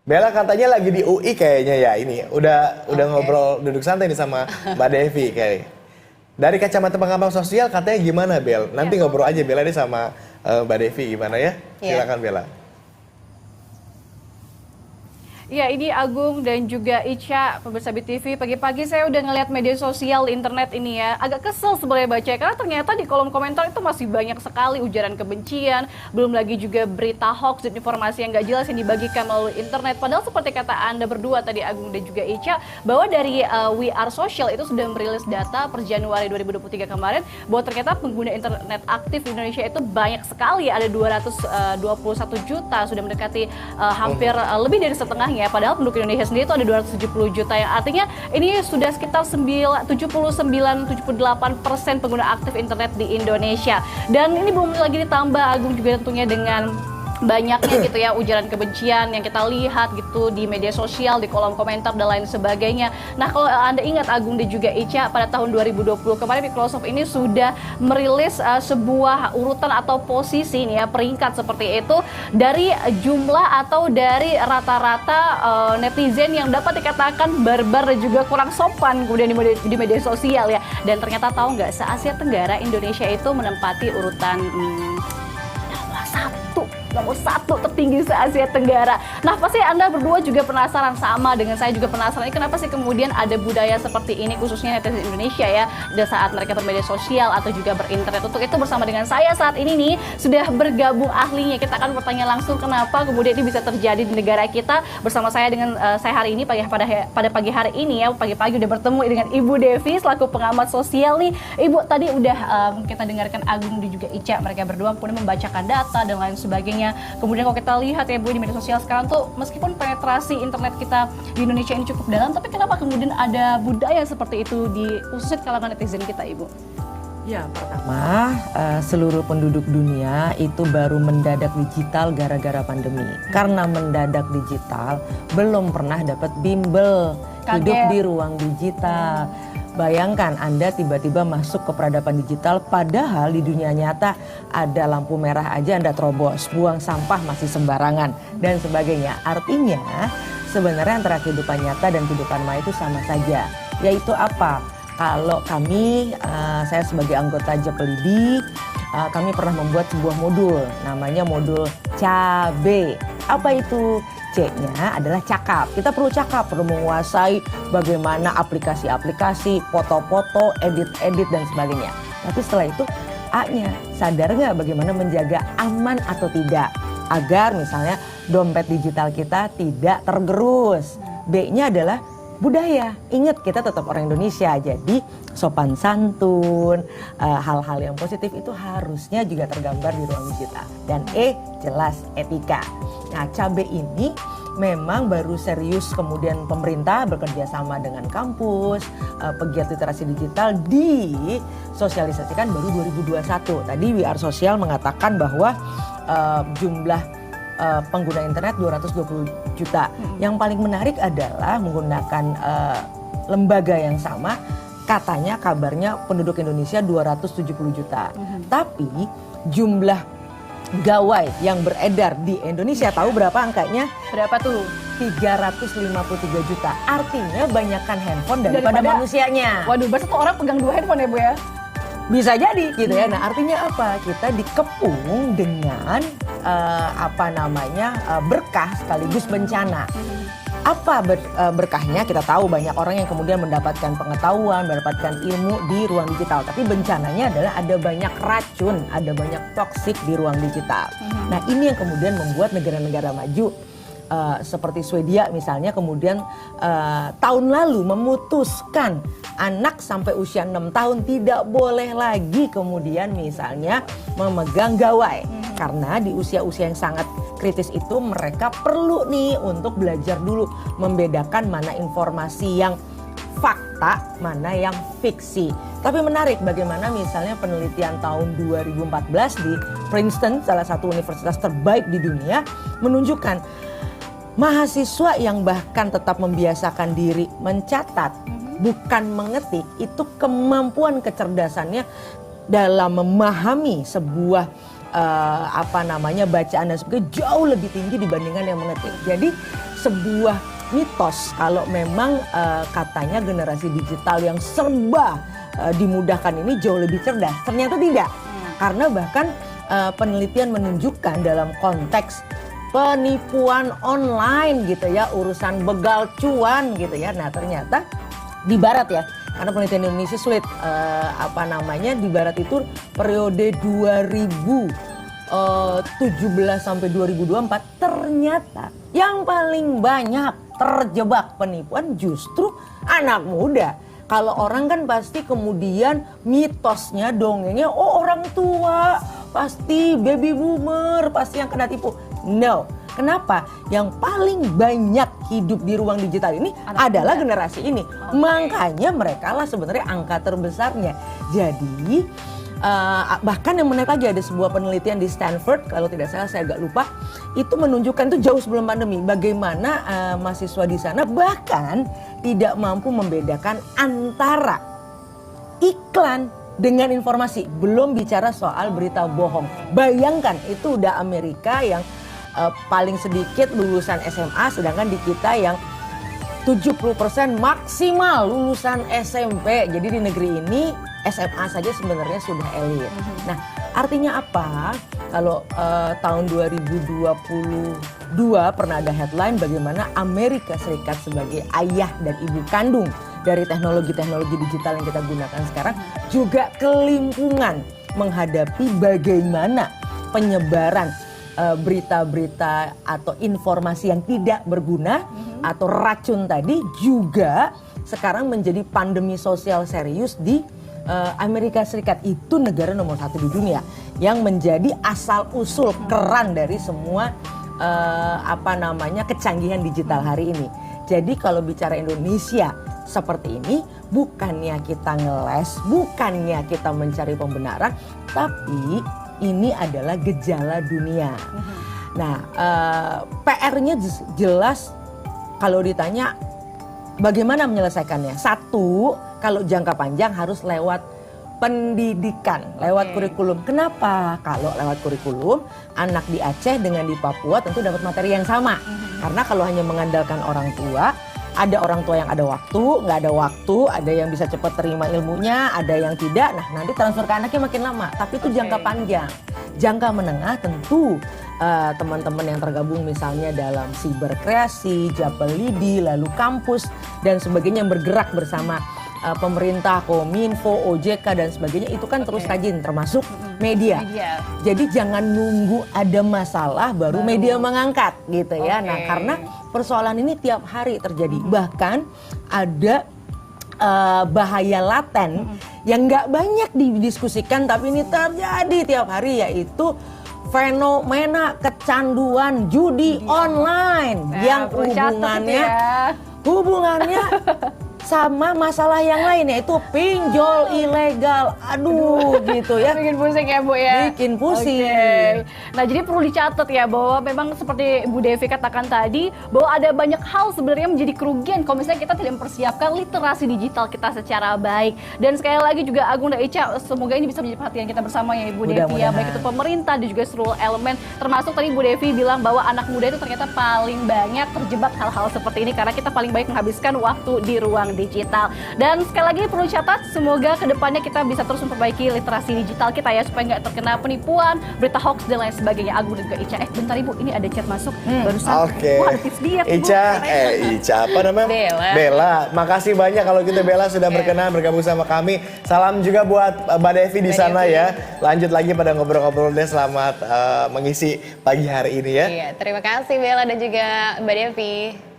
Bella katanya lagi di UI kayaknya ya ini. Udah ngobrol duduk santai nih sama Mbak Devi kayak. Dari kacamata pengamat sosial katanya gimana Bel? Nanti ngobrol aja Bella nih sama Mbak Devi gimana ya? Silakan Bella. Ya, ini Agung dan juga Ica, pemirsa BTV. Pagi-pagi saya udah ngeliat media sosial internet ini ya. Agak kesel sebenarnya baca, karena ternyata di kolom komentar itu masih banyak sekali ujaran kebencian. Belum lagi juga berita hoax dan informasi yang gak jelas yang dibagikan melalui internet. Padahal seperti kata Anda berdua tadi, Agung dan juga Ica, bahwa dari We Are Social itu sudah merilis data per Januari 2023 kemarin, bahwa ternyata pengguna internet aktif di Indonesia itu banyak sekali. Ada 221 juta, sudah mendekati hampir lebih dari setengahnya. Padahal penduduk Indonesia sendiri itu ada 270 juta, yang artinya ini sudah sekitar 79-78% pengguna aktif internet di Indonesia. Dan ini belum lagi ditambah Agung juga tentunya dengan banyaknya gitu ya ujaran kebencian yang kita lihat gitu di media sosial, di kolom komentar dan lain sebagainya. Nah, kalau Anda ingat Agung dan juga Ica, pada tahun 2020 kemarin Microsoft ini sudah merilis sebuah urutan atau posisi nih ya, peringkat seperti itu dari jumlah atau dari rata-rata netizen yang dapat dikatakan barbar dan juga kurang sopan kemudian di media sosial ya. Dan ternyata tahu nggak, se-Asia Tenggara Indonesia itu menempati urutan nomor satu tertinggi se-Asia Tenggara. Nah, pasti Anda berdua juga penasaran, sama dengan saya juga penasaran, kenapa sih kemudian ada budaya seperti ini khususnya netizen Indonesia ya, di saat mereka bermedia sosial atau juga berinternet. Untuk itu bersama dengan saya saat ini nih sudah bergabung ahlinya. Kita akan bertanya langsung kenapa kemudian ini bisa terjadi di negara kita. Bersama saya dengan saya hari ini pada pagi hari ini ya, pagi-pagi udah bertemu dengan Ibu Devi selaku pengamat sosial nih. Ibu, tadi udah kita dengarkan Agung dan juga Ica, mereka berdua kemudian membacakan data dan lain sebagainya. Kemudian kalau kita lihat ya Bu, di media sosial sekarang tuh meskipun penetrasi internet kita di Indonesia ini cukup dalam, tapi kenapa kemudian ada budaya seperti itu di khususnya kalangan netizen kita, Ibu? Ya, pertama seluruh penduduk dunia itu baru mendadak digital gara-gara pandemi. Karena mendadak digital belum pernah dapat bimbel hidup di ruang digital. Bayangkan Anda tiba-tiba masuk ke peradaban digital, padahal di dunia nyata ada lampu merah aja Anda terobos, buang sampah masih sembarangan dan sebagainya. Artinya sebenarnya antara kehidupan nyata dan kehidupan maya itu sama saja. Yaitu apa? Kalau kami, saya sebagai anggota Japelidi, kami pernah membuat sebuah modul, namanya modul CABE. Apa itu? C-nya adalah cakap. Kita perlu cakap, perlu menguasai bagaimana aplikasi-aplikasi, foto-foto, edit-edit dan sebagainya. Tapi setelah itu A-nya, sadar nggak bagaimana menjaga aman atau tidak agar misalnya dompet digital kita tidak tergerus. B-nya adalah budaya. Ingat, kita tetap orang Indonesia, jadi sopan santun, hal-hal yang positif itu harusnya juga tergambar di ruang digital. Dan E, jelas etika. Nah, CABE ini memang baru serius kemudian pemerintah bekerja sama dengan kampus, pegiat literasi digital disosialisasikan baru 2021. Tadi We Are Social mengatakan bahwa jumlah pengguna internet 220 juta. Yang paling menarik adalah menggunakan lembaga yang sama, katanya kabarnya penduduk Indonesia 270 juta. Tapi jumlah gawai yang beredar di Indonesia, tahu berapa angkanya? Berapa tuh? 353 juta. Artinya banyakkan handphone daripada manusianya. Waduh, berarti orang pegang 2 handphone ya Bu ya? Bisa jadi gitu ya. Nah, artinya apa? Kita dikepung dengan berkah sekaligus bencana. Apa berkahnya? Kita tahu banyak orang yang kemudian mendapatkan pengetahuan, mendapatkan ilmu di ruang digital. Tapi bencananya adalah ada banyak racun, ada banyak toksik di ruang digital. Nah, ini yang kemudian membuat negara-negara maju seperti Swedia misalnya kemudian tahun lalu memutuskan anak sampai usia 6 tahun tidak boleh lagi kemudian misalnya memegang gawai. Karena di usia-usia yang sangat kritis itu mereka perlu nih untuk belajar dulu membedakan mana informasi yang fakta, mana yang fiksi. Tapi menarik bagaimana misalnya penelitian tahun 2014 di Princeton, salah satu universitas terbaik di dunia, menunjukkan mahasiswa yang bahkan tetap membiasakan diri mencatat, bukan mengetik, itu kemampuan kecerdasannya dalam memahami sebuah bacaan dan sebagainya jauh lebih tinggi dibandingkan yang mengetik. Jadi sebuah mitos kalau memang katanya generasi digital yang serba dimudahkan ini jauh lebih cerdas. Ternyata tidak. Karena bahkan penelitian menunjukkan dalam konteks penipuan online gitu ya, urusan begal cuan gitu ya. Nah ternyata di barat ya, karena penelitian Indonesia sulit, di barat itu periode 2017 sampai 2024 ternyata yang paling banyak terjebak penipuan justru anak muda. Kalau orang kan pasti kemudian mitosnya, dongengnya, oh orang tua, pasti baby boomer, pasti yang kena tipu. No, kenapa? Yang paling banyak hidup di ruang digital ini adalah generasi ini. Makanya mereka lah sebenarnya angka terbesarnya. Jadi bahkan yang menarik lagi, ada sebuah penelitian di Stanford, kalau tidak salah saya agak lupa, itu menunjukkan itu jauh sebelum pandemi bagaimana mahasiswa di sana bahkan tidak mampu membedakan antara iklan dengan informasi, belum bicara soal berita bohong. Bayangkan itu udah Amerika yang paling sedikit lulusan SMA, sedangkan di kita yang 70% maksimal lulusan SMP. Jadi di negeri ini SMA saja sebenarnya sudah elit. Nah, artinya apa? Kalau tahun 2022 pernah ada headline bagaimana Amerika Serikat sebagai ayah dan ibu kandung dari teknologi-teknologi digital yang kita gunakan sekarang juga kelimpungan menghadapi bagaimana penyebaran berita-berita atau informasi yang tidak berguna atau racun tadi juga sekarang menjadi pandemi sosial serius di Amerika Serikat. Itu negara nomor 1 di dunia yang menjadi asal usul keran dari semua kecanggihan digital hari ini. Jadi kalau bicara Indonesia seperti ini, bukannya kita ngeles, bukannya kita mencari pembenaran, tapi ini adalah gejala dunia. Nah, PR-nya jelas kalau ditanya bagaimana menyelesaikannya. Satu, kalau jangka panjang harus lewat pendidikan, lewat kurikulum. Kenapa? Kalau lewat kurikulum, anak di Aceh dengan di Papua tentu dapat materi yang sama. Karena kalau hanya mengandalkan orang tua, ada orang tua yang ada waktu, nggak ada waktu, ada yang bisa cepat terima ilmunya, ada yang tidak. Nah, nanti transfer ke anaknya makin lama. Tapi itu jangka panjang. Jangka menengah tentu teman-teman yang tergabung misalnya dalam siberkreasi, Japelidi, lalu kampus dan sebagainya yang bergerak bersama pemerintah, Kominfo, OJK dan sebagainya itu kan terus rajin termasuk media. Jadi jangan nunggu ada masalah baru media mengangkat gitu ya. Nah, karena persoalan ini tiap hari terjadi. Bahkan ada bahaya laten yang nggak banyak didiskusikan tapi ini terjadi tiap hari, yaitu fenomena kecanduan judi online yang hubungannya sama masalah yang lain, yaitu pinjol ilegal. Aduh gitu ya. Bikin pusing ya Bu ya. Bikin pusing. Nah jadi perlu dicatat ya bahwa memang seperti Bu Devi katakan tadi, bahwa ada banyak hal sebenarnya menjadi kerugian kalau misalnya kita tidak mempersiapkan literasi digital kita secara baik. Dan sekali lagi juga Agung dan Ica, semoga ini bisa menjadi perhatian kita bersama ya Ibu Devi ya, baik itu pemerintah dan juga seluruh elemen, termasuk tadi Bu Devi bilang bahwa anak muda itu ternyata paling banyak terjebak hal-hal seperti ini karena kita paling baik menghabiskan waktu di ruang digital. Dan sekali lagi perlu catat, semoga kedepannya kita bisa terus memperbaiki literasi digital kita ya, supaya nggak terkena penipuan, berita hoax dan lain sebagainya. Agung dan juga Ica, bentar Ibu, ini ada chat masuk barusan. Wah, tips diet Ica apa namanya? Bella. Makasih banyak kalau gitu Bella sudah berkenan bergabung sama kami. Salam juga buat Mbak Devi di sana ya. Lanjut lagi pada ngobrol-ngobrol deh. Selamat mengisi pagi hari ini ya. Iya, terima kasih Bella dan juga Mbak Devi.